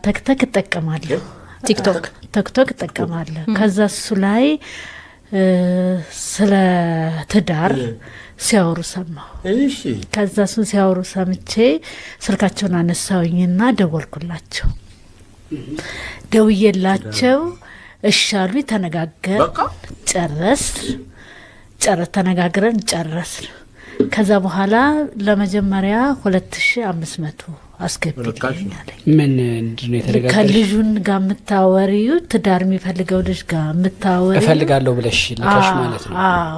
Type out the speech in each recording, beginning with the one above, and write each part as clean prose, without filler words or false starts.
ተክተክ እጠቀማለሁ ቲክቶክ እጠቀማለሁ ከዛ እሱ ላይ ስለ ትዳር ሲያወሩ ሰማሁ እሺ ከዛ እሱን ሲያወሩ ሰምቼ ስልካቸውን አነሳውኝና ደወልኩላቸው ደውዬላቸው እሻሉ ተነጋገር ተነጋግረን ጨረስን ከዛ በኋላ ለመጀመሪያ 2500 አስገብልኛል ምን እንደነ የተደጋገረ ከልጁን ጋር መታወሪው ትዳር የሚፈልገው ልጅ ጋር መታወሪው እፈልጋለሁ ብለሽ ልካሽ ማለት ነው አዎ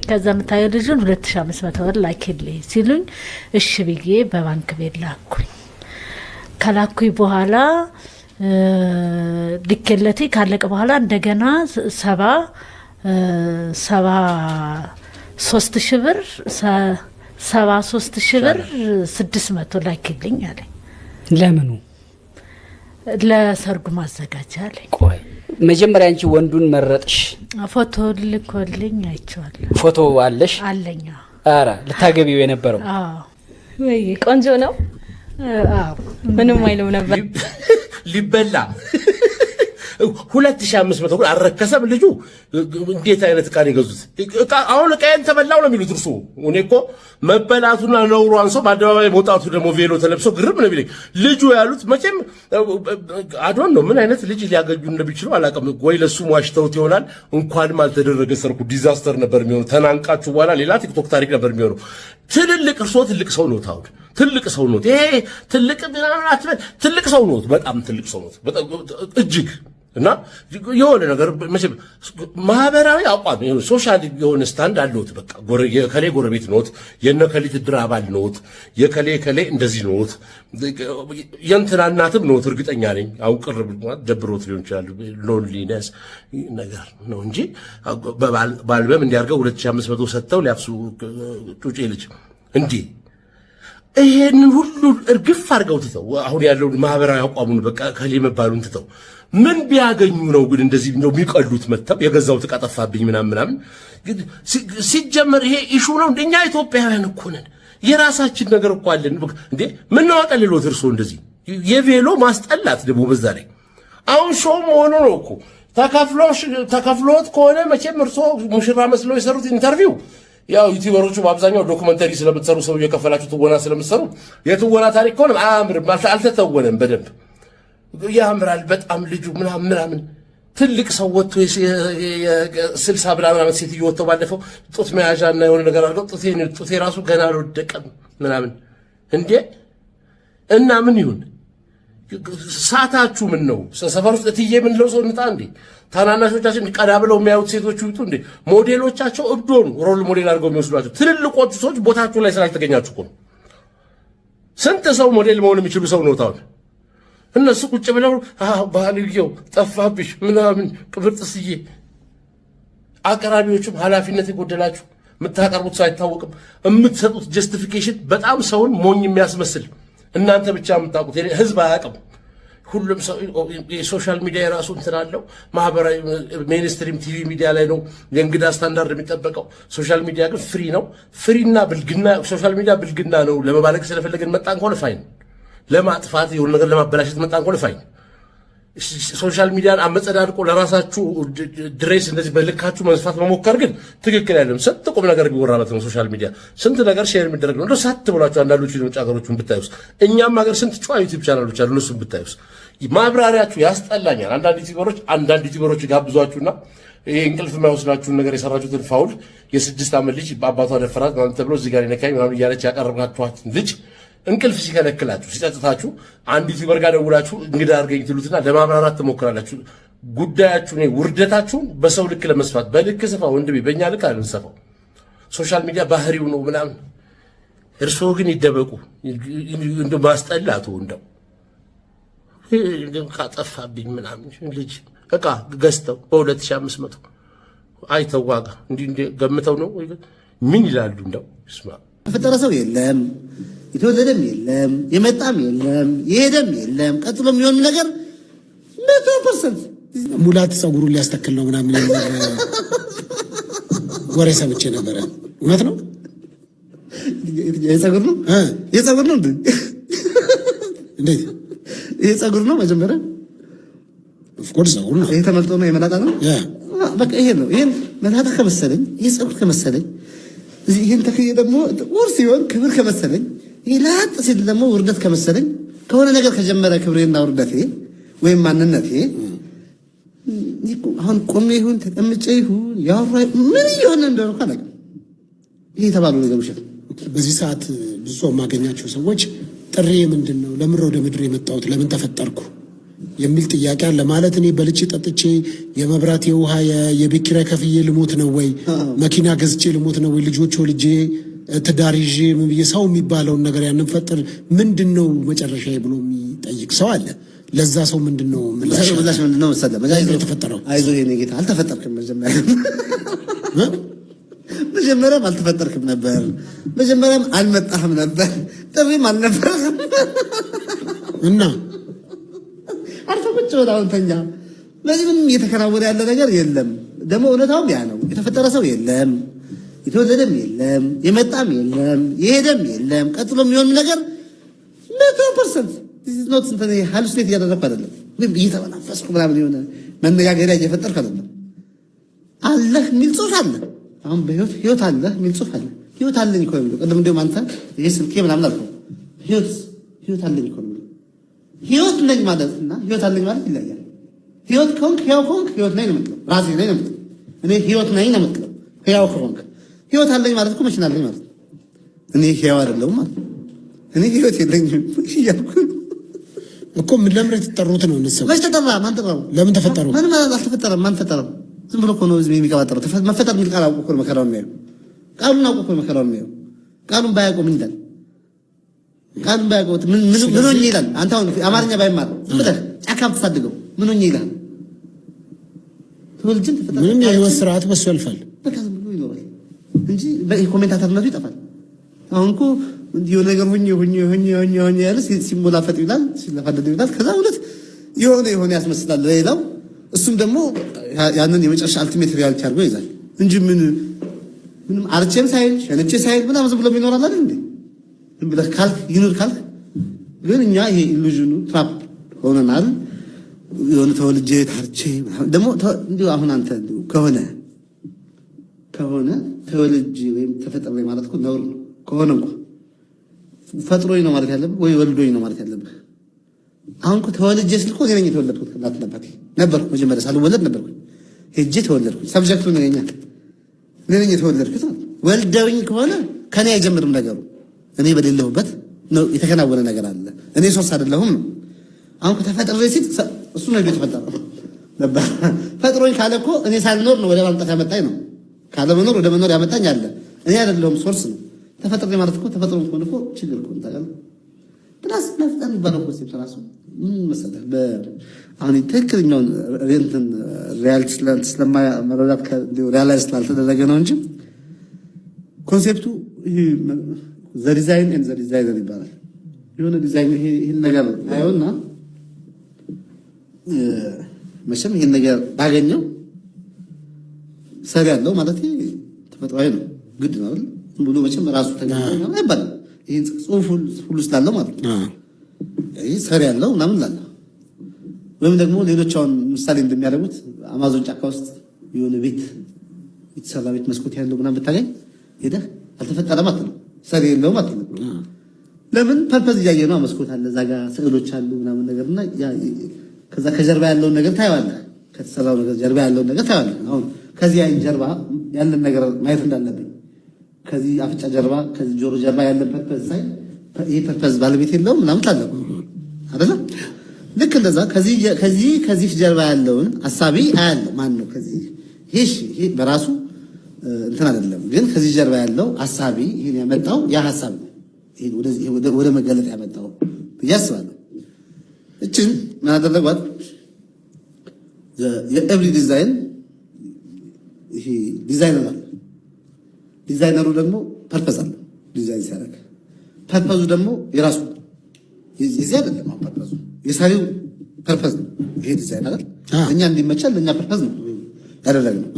ከዛ መታየው ልጁን 2500 ብር ላኪልኝ ሲሉኝ እሺ ብዬ በባንክ ቤት ላኩኝ ከላኩኝ በኋላ ልከለቴ ካለቀ በኋላ እንደገና 73000 ብር 73000 ብር 600 ላኪልኝ አለኝ ለምኑ ለሰርጉ ማዘጋጃ አለኝ ቆይ መጀመሪያ አንቺ ወንዱን መረጥሽ ፎቶ ልኮልኝ አይቻለሁ ፎቶ አለሽ አለኛ አራ ልታገቢው የነበረው አዎ ወይ ቆንጆ ነው አዎ ምንም አይለው ነበር ሊበላ 2500 ብር አረከሰም ልጁ እንዴት አይነት ቃል ይገዙት አሁን ቀየን ተበላው ነው የሚሉት እርሱ እኔ እኮ መበላቱና ነውሯን ሰው በአደባባይ መውጣቱ ደግሞ ቬሎ ተለብሶ ግርም ነው ቢለኝ ልጁ ያሉት መቼም አዶን ነው ምን አይነት ልጅ ሊያገኙ እንደሚችሉ አላውቅም ወይ ለሱ ዋሽተውት ይሆናል እንኳንም አልተደረገ ሰርኩ ዲዛስተር ነበር የሚሆነው ተናንቃችሁ በኋላ ሌላ ቲክቶክ ታሪክ ነበር የሚሆነው ትልልቅ እርሶ ትልቅ ሰው ነው ታውድ ትልቅ ሰው ነው ይሄ ትልቅ ሰው ነው በጣም ትልቅ ሰው ነው እጅግ እና የሆነ ነገር መቼም ማህበራዊ አቋም ሶሻል የሆነ ስታንድ አለውት በቃ የከሌ ጎረቤት ኖት የነከሊት ድር አባል ኖት የከሌ እንደዚህ ኖት የእንትና እናትም ኖት እርግጠኛ ነኝ አሁን ቅርብ ደብሮት ሊሆን ይችላል ሎንሊነስ ነገር ነው እንጂ ባልበም እንዲያርገው 2500 ሰጥተው ሊያፍሱ ጩጬ ልጅ እንዴ ይሄን ሁሉ እርግፍ አድርገው ትተው አሁን ያለው ማህበራዊ አቋሙን በቃ ከሌ መባሉን ትተው ምን ቢያገኙ ነው ግን እንደዚህ ነው የሚቀሉት መተው የገዛው ተቃጠፋብኝ ምናምን ግን ሲጀመር ይሄ ኢሹ ነው እንደኛ ኢትዮጵያውያን እኮ ነን የራሳችን ነገር እኮ አለን እንዴ ምን ነው አቀልሎት እርሶ እንደዚህ የቬሎ ማስጠላት ደግሞ በዛ ላይ አሁን ሾው ሆኖ ነው እኮ ተከፍሎት ከሆነ መቼም እርሶ ሙሽራ መስለው የሰሩት ኢንተርቪው ያው ዩቲዩበሮቹ በአብዛኛው ዶክመንተሪ ስለምትሰሩ ሰው የከፈላችሁ ትወና ስለምትሰሩ የትወና ታሪክ ከሆነ አምርም አልተተወነም በደንብ ያምራል በጣም ልጁ ምናምን ትልቅ ሰው ወጥቶ የ60 ምናምን ሴትዮ ወጥተው ባለፈው ጡት መያዣና የሆነ ነገር አድርገው ጡቴ ራሱ ገና አልወደቀም ምናምን እንዴ እና ምን ይሁን ሳታችሁ ምን ነው ሰፈር ውስጥ እትዬ ምን ለው ሰው እንጣ እንዴ ታናናሾቻችን ቀዳ ብለው የሚያዩት ሴቶች ይውጡ እንዴ ሞዴሎቻቸው እብዶን ሮል ሞዴል አድርገው የሚወስዷቸው ትልልቆቹ ሰዎች ቦታችሁ ላይ ስላልተገኛችሁ እኮ ስንት ሰው ሞዴል መሆን የሚችሉ ሰው ነው ታውን እነሱ ቁጭ ብለው ባህልየው ጠፋብሽ ምናምን ቅብርጥስዬ አቀራቢዎችም ኃላፊነት የጎደላችሁ የምታቀርቡት ሰው አይታወቅም የምትሰጡት ጀስቲፊኬሽን በጣም ሰውን ሞኝ የሚያስመስል እናንተ ብቻ የምታውቁት ህዝብ አያውቅም ሁሉም ሰው የሶሻል ሚዲያ የራሱ እንትን አለው ማህበራዊ ሜንስትሪም ቲቪ ሚዲያ ላይ ነው የእንግዳ ስታንዳርድ የሚጠበቀው ሶሻል ሚዲያ ግን ፍሪ ነው ፍሪና ብልግና ሶሻል ሚዲያ ብልግና ነው ለመባለግ ስለፈለገን መጣን ከሆነ ፋይን ለማጥፋት የሆነ ነገር ለማበላሸት መጣን ከሆነ ፋይን ሶሻል ሚዲያን አመጸዳድቆ ለራሳችሁ ድሬስ እንደዚህ በልካችሁ መስፋት መሞከር ግን ትክክል አይደለም ስንት ቁም ነገር ቢወራበት ነው ሶሻል ሚዲያ ስንት ነገር ሼር የሚደረግ ነው ሳት ብላችሁ አንዳንዶቹ የውጭ ሀገሮቹን ብታዩስ እኛም ሀገር ስንት ጨዋ ዩቲዩብ ቻናሎች አሉ እነሱን ብታዩስ ማብራሪያችሁ ያስጠላኛል አንዳንድ ዩቲዩበሮች ጋብዟችሁና ይሄ እንቅልፍ የማይወስዳችሁን ነገር የሰራችሁትን ፋውል የ6 ዓመት ልጅ በአባቷ ደፈራት ማለት ተብሎ እዚህ ጋር ይነካኝ ምናምን እያለች ያቀረባችኋት ልጅ እንቅልፍ ሲከለክላችሁ ሲጸጥታችሁ አንድ ዩቲዩበር ጋር ደውላችሁ እንግዳ አድርገኝ ትሉትና ለማብራራት ትሞክራላችሁ ጉዳያችሁ ነው ውርደታችሁን በሰው ልክ ለመስፋት በልክ ስፋ ወንድሜ በእኛ ልክ አልንሰፋው ሶሻል ሚዲያ ባህሪው ነው ምናምን እርሶ ግን ይደበቁ እንደ ማስጠላቱ እንደው ካጠፋብኝ ምናምን ልጅ እቃ ገዝተው በ2500 አይተው ዋጋ እንዴ ገምተው ነው ምን ይላሉ እንደው ስማ ፈጠረ ሰው የለም የተወለደም የለም የመጣም የለም የሄደም የለም ቀጥሎ የሚሆን ነገር 100% ሙላት ጸጉሩን ሊያስተክል ነው ምናምን ወሬ ሰምቼ ነበር እውነት ነው የጸጉር ነው እንዴ ይሄ ጸጉር ነው መጀመሪያ ኦፍኮርስ ጸጉር ነው። ይሄ ተመልጦ ነው የመላጣ ነው። በቃ ይሄ ነው። ይሄን መላጣ ከመሰለኝ ይሄ ጸጉር ከመሰለኝ ይሄን ተክዬ ደግሞ ጥቁር ሲሆን ክብር ከመሰለኝ ይሄ ላጥ ሲል ደግሞ ውርደት ከመሰለኝ ከሆነ ነገር ከጀመረ ክብሬና ውርደቴ ወይም ማንነቴ አሁን ቆሜ ይሁን ተቀምጬ ይሁን ያወራ ምን ይሆን እንደሆነ ካላቅ ይሄ ተባሉ ነገር ውሸት። በዚህ ሰዓት ብዙ የማገኛቸው ሰዎች ጥሪ ምንድነው ለምን ወደ ምድር የመጣሁት ለምን ተፈጠርኩ የሚል ጥያቄ አለ። ማለት እኔ በልቼ ጠጥቼ የመብራት የውሃ የቤት ኪራይ ከፍዬ ልሞት ነው ወይ መኪና ገዝቼ ልሞት ነው ወይ ልጆች ወልጄ ትዳር ይዤ ምን ብዬ ሰው የሚባለውን ነገር ያንን ፈጥር ምንድነው መጨረሻዬ ብሎ የሚጠይቅ ሰው አለ። ለዛ ሰው ምንድነው ምላሽ ምንድነው መሰለህ መጀመሪያ የተፈጠረው? አይዞህ የኔ ጌታ አልተፈጠርክም። መጀመሪያም አልተፈጠርክም ነበር። መጀመሪያም አልመጣህም ነበር። ጥሪም አልነበረም እና አርፈህ ቁጭ ብለህ አሁን ተኛ። በዚህ ምንም እየተከናወነ ያለ ነገር የለም። ደግሞ እውነታውም ያ ነው። የተፈጠረ ሰው የለም፣ የተወለደም የለም፣ የመጣም የለም፣ የሄደም የለም። ቀጥሎ የሚሆን ነገር 100% ኖት እንትን ሃሉሲኔት እያደረግኩ አይደለም፣ ወይም እየተበናፈስኩ ምናምን የሆነ መነጋገሪያ እየፈጠርኩ አይደለም። አለህ የሚል ጽሑፍ አለ። አሁን በህይወት አለህ የሚል ጽሑፍ አለ። ህይወት አለኝ እኮ ነው። ቅድም እንደውም አንተ ይሄ ስልኬ ምናምን አልከው። ህይወት አለኝ እኮ ነው። ህይወት ነኝ ማለት እና ህይወት አለኝ ማለት ይለያል። ህይወት ከሆንክ ህያው ከሆንክ ህይወት ነኝ ነው የምትለው። ራሴ ነኝ ነው የምትለው። እኔ ህይወት ነኝ ነው የምትለው። ህያው ከሆንክ ህይወት አለኝ ማለት እኮ መኪና አለኝ ማለት ነው። እኔ ህያው አይደለሁም ማለት እኔ ህይወት የለኝም እያልኩ እኮ ምን ለምን የተጠሩት ነው እነሱ? መች ተጠራ? ማን ጠራው? ለምን ተፈጠሩ? ማን አልተፈጠረም። ማን ፈጠረው? ዝም ብሎ እኮ ነው ህዝብ የሚቀባጠረው። መፈጠር የሚል ቃል አውቆ እኮ ነው መከራውን የሚያየው። ቃሉን አውቆ እኮ ነው መከራውን የሚያየው። ቃሉን ባያውቀው ምን ይላል? ቃሉን ባያውቀው ምን ሆኜ ይላል? አንተ አሁን አማርኛ ባይማር ዝም ብለህ ጫካ ብትሳድገው ምን ሆኜ ይላል? ተወልጅን ተፈጠረ ምንም የህይወት ስርዓት በሱ ያልፋል። በቃ ዝም ብሎ ይኖራል እንጂ በኮሜንታተርነቱ ይጠፋል። አሁን እኮ የሆነ ነገር ሁኝ ያለ ሲሞላፈጥ ይላል፣ ሲለፋደድ ይላል። ከዛ እውነት የሆነ ያስመስላል ሌላው። እሱም ደግሞ ያንን የመጨረሻ አልቲሜት ሪያሊቲ አድርጎ ይዛል እንጂ ምንም አርቼም ሳይል ሸነቼ ሳይል ምናምን ዝም ብሎ ይኖራል አይደል እንዴ? ዝም ብለህ ካልክ ይኑር ካልክ ግን እኛ ይሄ ኢሉዥኑ ትራፕ ሆነናል። የሆነ ተወልጄ ታርቼ ደግሞ እንዲሁ አሁን አንተ እንዲሁ ከሆነ ተወልጄ ወይም ተፈጥሬ ማለት እኮ ነውር ነው። ከሆነ እንኳን ፈጥሮኝ ነው ማለት ያለብህ ወይ ወልዶኝ ነው ማለት ያለብህ። አሁን እኮ ተወልጄ ስል እኮ እኔ ነኝ የተወለድኩት። እናት ነበር ነበርኩ መጀመሪያ ሳልወለድ ነበርኩ። ሄጄ ተወለድኩ። ሰብጀክቱ ነኝ እኔ ነኝ የተወለድኩት። ወልደውኝ ከሆነ ከኔ አይጀምርም ነገሩ። እኔ በሌለሁበት ነው የተከናወነ ነገር አለ። እኔ ሶስት አይደለሁም ነው። አሁን ከተፈጠረ ሲል እሱ ነው የተፈጠረው ነበር። ፈጥሮኝ ካለ እኮ እኔ ሳልኖር ነው ወደ ማምጣት ያመጣኝ ነው። ካለ መኖር ወደ መኖር ያመጣኝ አለ። እኔ አይደለሁም ሶርስ ነው። ተፈጥሮ ማለት እኮ ተፈጥሮ እኮ ችግር እኮ ታውቃለህ። ፕላስ መፍጠር የሚባለው ኮንሴፕት ራሱ ምን መሰለህ አሁን ትክክለኛውን እንትን ሪያሊቲ ስለማመረዳት ሪያላይዝ ስላልተደረገ ነው እንጂ ኮንሴፕቱ ዘ ዲዛይን ኤንድ ዘ ዲዛይነር ይባላል። የሆነ ዲዛይን ይሄን ነገር አየውና መቼም ይሄን ነገር ባገኘው ሰሪ ያለው ማለት ተፈጥሯዊ ነው፣ ግድ ነው አይደል? ዝም ብሎ መቼም ራሱ ተገኘው አይባልም። ይሄን ጽሑፍ ሁሉ ስላለው ማለት ነው ይሄ ሰሪ ያለው ምናምን ላለ ወይም ደግሞ ሌሎች አሁን ምሳሌ እንደሚያደርጉት አማዞን ጫካ ውስጥ የሆነ ቤት የተሰራ ቤት መስኮት ያለው ምናምን ብታገኝ ሄደህ አልተፈጠረም አትልም፣ ሰሪ የለውም አትልም። ለምን ፐርፐዝ እያየ ነው። መስኮት አለ እዛ ጋር ስዕሎች አሉ ምናምን ነገርና ከዛ ከጀርባ ያለውን ነገር ታየዋለህ። ከተሰራው ነገር ጀርባ ያለውን ነገር ታየዋለህ። አሁን ከዚህ አይን ጀርባ ያለን ነገር ማየት እንዳለብኝ ከዚህ አፍጫ ጀርባ ከዚህ ጆሮ ጀርባ ያለን ፐርፐዝ ሳይ ይሄ ፐርፐዝ ባለቤት የለውም ምናምን ታለው አይደል? ልክ እንደዛ ከዚህ ጀርባ ያለውን አሳቢ አያለው። ማን ነው ከዚህ ይሄ በራሱ እንትን አይደለም፣ ግን ከዚህ ጀርባ ያለው አሳቢ ይሄን ያመጣው ያ ሐሳብ ነው። ይሄ ወደ መገለጥ ያመጣው ብዬ አስባለሁ። እችን ምን አደረጓት? የኤቭሪ ዲዛይን ይሄ ዲዛይነር አለ። ዲዛይነሩ ደግሞ ፐርፐዝ አለ። ዲዛይን ሲያደርግ ፐርፐዙ ደግሞ የራሱ የዚህ አይደለም። አሁን ፐርፐዙ የሰሪው ፐርፐዝ ነው። ይሄ ዲዛይን አይደል? እኛ እንዲመቻል ለኛ ፐርፐዝ ነው ያደረግነው።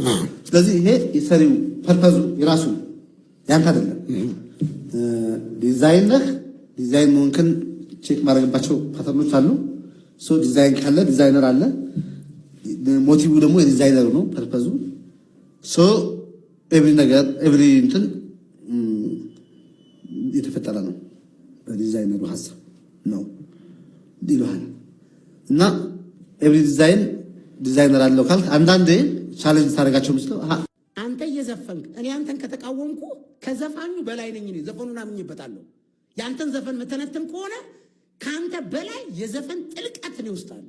ስለዚህ ይሄ የሰሪው ፐርፐዙ የራሱ ያንተ አይደለም። ዲዛይን ነህ። ዲዛይን መሆንክን ቼክ ማድረግባቸው ፓተርኖች አሉ። ሶ ዲዛይን ካለ ዲዛይነር አለ ሞቲቭ ደግሞ የዲዛይነር ነው ፐርፐዙ ሶ ኤቭሪ እንትን የተፈጠረ ነው በዲዛይነሩ ሐሳብ ነው ይላል እና ኤቭሪ ዲዛይነር አለው ካልክ አንዳንዴ ቻሌንጅ ታደርጋቸው መስለው አንተ እየዘፈንክ እኔ አንተን ከተቃወምኩ ከዘፋኙ በላይ ነኝ እኔ ዘፈኑን አምኜበታለሁ ያንተን ዘፈን መተነተን ከሆነ ካንተ በላይ የዘፈን ጥልቀት ነው ይወስዳል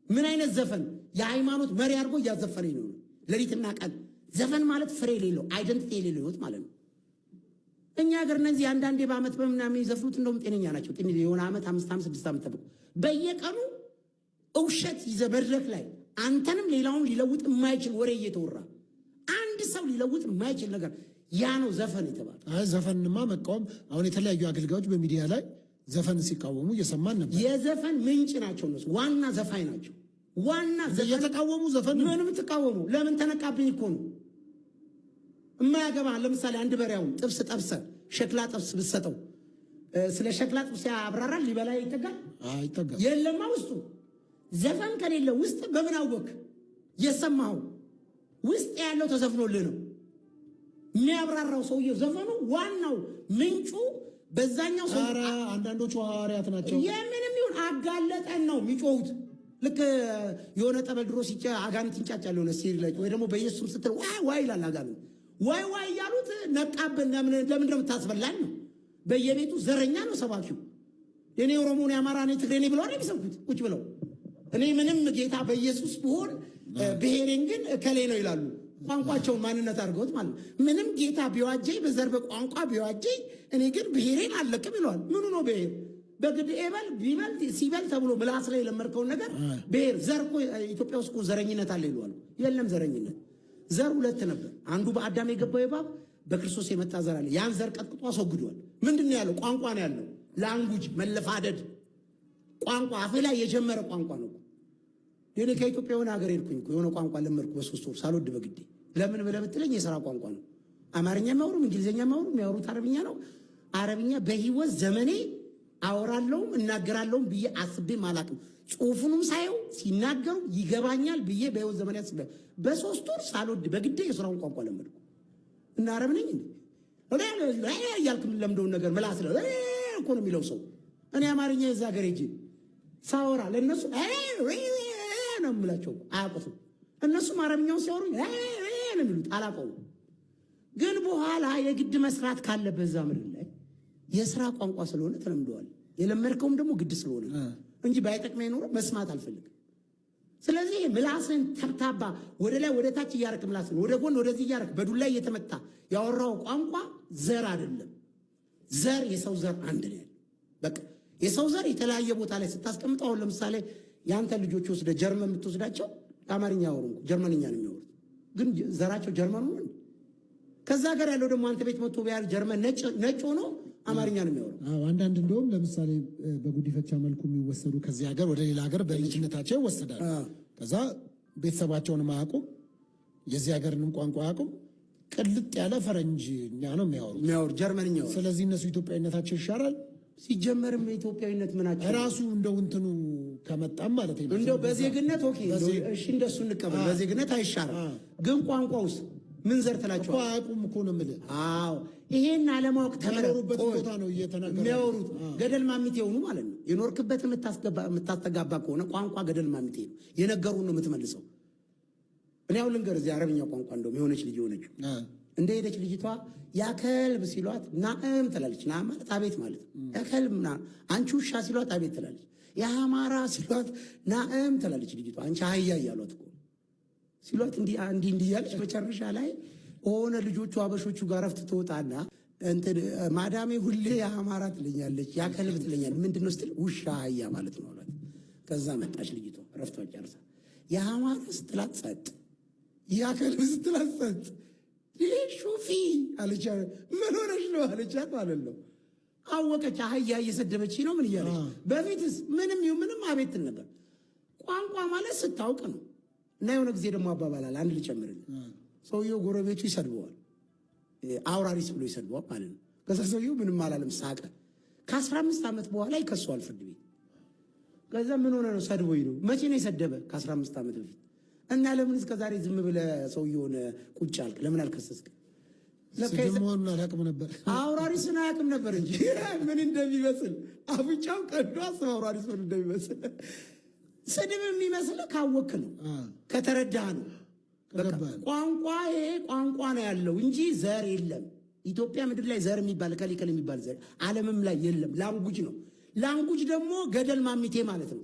ምን አይነት ዘፈን የሃይማኖት መሪ አድርጎ እያዘፈነኝ ነው ለሊትና ቀን ዘፈን ማለት ፍሬ የሌለው አይደንቲቲ የሌለው ህይወት ማለት ነው እኛ ሀገር እነዚህ አንዳንዴ በአመት በምናምን ይዘፍኑት እንደውም ጤነኛ ናቸው የሆነ አመት 5 ዓመት 6 ዓመት ተብሎ በየቀኑ እውሸት ይዘህ መድረክ ላይ አንተንም ሌላውን ሊለውጥ የማይችል ወሬ እየተወራ አንድ ሰው ሊለውጥ የማይችል ነገር ያ ነው ዘፈን የተባለ አይ ዘፈንማ መቃወም አሁን የተለያዩ አገልጋዮች በሚዲያ ላይ ዘፈን ሲቃወሙ እየሰማን ነበር የዘፈን ምንጭ ናቸው እነሱ ዋና ዘፋኝ ናቸው ዋና ዘፈን የተቃወሙ ዘፈን ምንም ተቃወሙ ለምን ተነቃብኝ እኮ ነው የማያገባ ለምሳሌ አንድ በሪያውን ጥብስ ጠብሰ ሸክላ ጥብስ ብትሰጠው ስለ ሸክላ ጥብስ ያብራራል ሊበላ ይተጋል አይተጋል የለማ ውስጡ ዘፈን ከሌለ ውስጥ በምን አወቅ የሰማው ውስጥ ያለው ተዘፍኖልህ ነው የሚያብራራው ሰውየው ዘፈኑ ዋናው ምንጩ በዛኛው ሰው አንዳንዶቹ ሐዋርያት ናቸው የምንም ይሁን አጋለጠን ነው የሚጮሁት ልክ የሆነ ጠበል ድሮ ሲጫ አጋንንት እንጫጫለ ሆነ ሲል ላይ ወይ ደግሞ በኢየሱስ ስትል ዋይ ይላል አጋንንት ዋይ ያሉት ነቃበን ለምን እንደምታስበላን ነው በየቤቱ ዘረኛ ነው ሰባኪው የኔ ኦሮሞን ያማራ ነው ትግሬ ነው ብለው ነው የሚሰብኩት ቁጭ ብለው እኔ ምንም ጌታ በኢየሱስ ብሆን ብሔሬን ግን እከሌ ነው ይላሉ ቋንቋቸውን ማንነት አድርገውት ማለት ምንም ጌታ ቢዋጀኝ በዘር በቋንቋ ቢዋጀኝ እኔ ግን ብሔሬን አለቅም ይለዋል ምኑ ነው ብሔር በግድ ኤበል ቢበል ሲበል ተብሎ ምላስ ላይ ለመርከውን ነገር ብሔር ዘር እኮ ኢትዮጵያ ውስጥ እኮ ዘረኝነት አለ ይለዋል የለም ዘረኝነት ዘር ሁለት ነበር አንዱ በአዳም የገባው እባብ በክርስቶስ የመጣ ዘር አለ ያን ዘር ቀጥቅጦ አስወግዷል ምንድነው ያለው ቋንቋ ነው ያለው ላንጉጅ መለፋደድ ቋንቋ አፍ ላይ የጀመረ ቋንቋ ነው እኔ ከኢትዮጵያ የሆነ ሀገር ሄድኩኝ የሆነ ቋንቋ ለመርኩ በሶስት ወር ሳልወድ በግዴ ለምን ብለህ ብትለኝ የሥራ ቋንቋ ነው አማርኛ ማውሩም እንግሊዘኛ ማውሩም የሚያወሩት አረብኛ ነው አረብኛ በህይወት ዘመኔ አወራለሁም እናገራለሁም ብዬ አስቤም አላቅም ጽሁፉንም ሳየው ሲናገሩ ይገባኛል ብዬ በህይወት ዘመኔ አስቤ በሶስት ወር ሳልወድ በግዴ የሥራውን ቋንቋ ለመድኩ እና አረብ ነኝ እንዴ ያልኩም ለምደውን ነገር ምላስ ነው እኮ ነው የሚለው ሰው እኔ አማርኛ የዛ ሀገር ሄጄ ሳወራ ለነሱ ነው የምላቸው አያውቁትም እነሱም አረብኛውን ሲያወሩ ነው የሚሉት አላውቀውም ግን በኋላ የግድ መስራት ካለበት ዛምር ላይ የሥራ ቋንቋ ስለሆነ ተለምደዋል የለመድከውም ደግሞ ግድ ስለሆነ እንጂ ባይጠቅመኝ ኖሮ መስማት አልፈልግም ስለዚህ ምላስን ተብታባ ወደ ላይ ወደ ታች ያርክ ምላስን ወደ ጎን ወደዚህ ያርክ በዱላ እየተመታ ያወራው ቋንቋ ዘር አይደለም ዘር የሰው ዘር አንድ ነው በቃ የሰው ዘር የተለያየ ቦታ ላይ ስታስቀምጠው አሁን ለምሳሌ ያንተ ልጆች ወስደ ጀርመን የምትወስዳቸው አማርኛ ያወሩ ጀርመንኛ ነው የሚያወሩት ግን ዘራቸው ጀርመን ነው ከዛ ጋር ያለው ደግሞ አንተ ቤት መጥቶ ቢያል ጀርመን ነጭ ሆኖ አማርኛ ነው የሚያወሩ አንዳንድ እንደውም ለምሳሌ በጉዲፈቻ መልኩ የሚወሰዱ ከዚህ ሀገር ወደ ሌላ ሀገር በልጅነታቸው ይወሰዳል ከዛ ቤተሰባቸውን ማያውቁም የዚህ ሀገርንም ቋንቋ አያውቁም ቅልጥ ያለ ፈረንጅኛ ነው የሚያወሩ ጀርመንኛ ስለዚህ እነሱ ኢትዮጵያዊነታቸው ይሻራል ሲጀመርም ኢትዮጵያዊነት ምናቸው ራሱ እንደው እንትኑ ከመጣም ማለት ነው እንደው በዜግነት ኦኬ እሺ እንደሱ እንቀበል በዜግነት አይሻርም ግን ቋንቋውስ ምን ዘር ተላቸው አያውቁም እኮ ነው የምልህ አዎ ይሄን አለማወቅ ተመረሩበት ቦታ ነው እየተናገሩ የሚያወሩት ገደል ማሚቴ ሆኑ ማለት ነው የኖርክበት የምታስተጋባ ከሆነ ቋንቋ ገደል ማሚቴ ነው የነገሩን ነው የምትመልሰው እኔ አሁን ልንገር እዚህ አረብኛ ቋንቋ እንደው የሆነች ልጅ ሆነች እንደ ሄደች ልጅቷ ያከልብ ሲሏት ናእም ትላለች ና ማለት አቤት ማለት ያከልብ ና አንቺ ውሻ ሲሏት አቤት ትላለች ያማራ ሲሏት ናእም ትላለች ልጅቷ አንቺ አህያ እያሏት እኮ ሲሏት እንዲህ ያለች መጨረሻ ላይ ሆነ ልጆቹ አበሾቹ ጋር ረፍት ትወጣና እንትን ማዳሜ ሁሌ ያማራ ትለኛለች ያከልብ ትለኛለች ምንድነው ስትል ውሻ አህያ ማለት ነው አሏት ከዛ መጣች ልጅቷ ረፍቷ ጨርሳ ያማራ ስትላት ጸጥ ያከልብ ስትላት ጸጥ ሹፊ አለች ምን ሆነሽ ነው አለቻት ማለት ነው አወቀች አህያ እየሰደበች ነው ምን እያለች በፊትስ ምንም አቤት ነበር ቋንቋ ማለት ስታውቅ ነው እና የሆነ ጊዜ ደግሞ አባባላል አንድ ልጨምርልህ ሰውየው ጎረቤቱ ይሰድበዋል አውራሪስ ብሎ ይሰድበዋል ማለት ነው ከዛ ሰውየው ምንም አላለም ሳቀ ከ15 ዓመት በኋላ ይከሰዋል ፍርድ ቤት ከዛ ምን ሆነ ነው ሰድቦኝ ነው። መቼ ነው የሰደበ? ከ15 ዓመት በፊት እና ለምን እስከዛሬ ዝም ብለህ ሰውየውን ቁጭ አልክ? ለምን አልከሰስክ? ለከሰመውን አላቅም ነበር። አውራሪስን አያውቅም ነበር እንጂ ምን እንደሚመስል አፍንጫው ቀዶ አስበው አውራሪስ ምን እንደሚመስል። ስድብ የሚመስል ካወክ ነው ከተረዳህ ነው። ቋንቋ ይሄ ቋንቋ ነው ያለው እንጂ ዘር የለም። ኢትዮጵያ ምድር ላይ ዘር የሚባል ከሊከል የሚባል ዘር ዓለምም ላይ የለም። ላንጉጅ ነው። ላንጉጅ ደግሞ ገደል ማሚቴ ማለት ነው።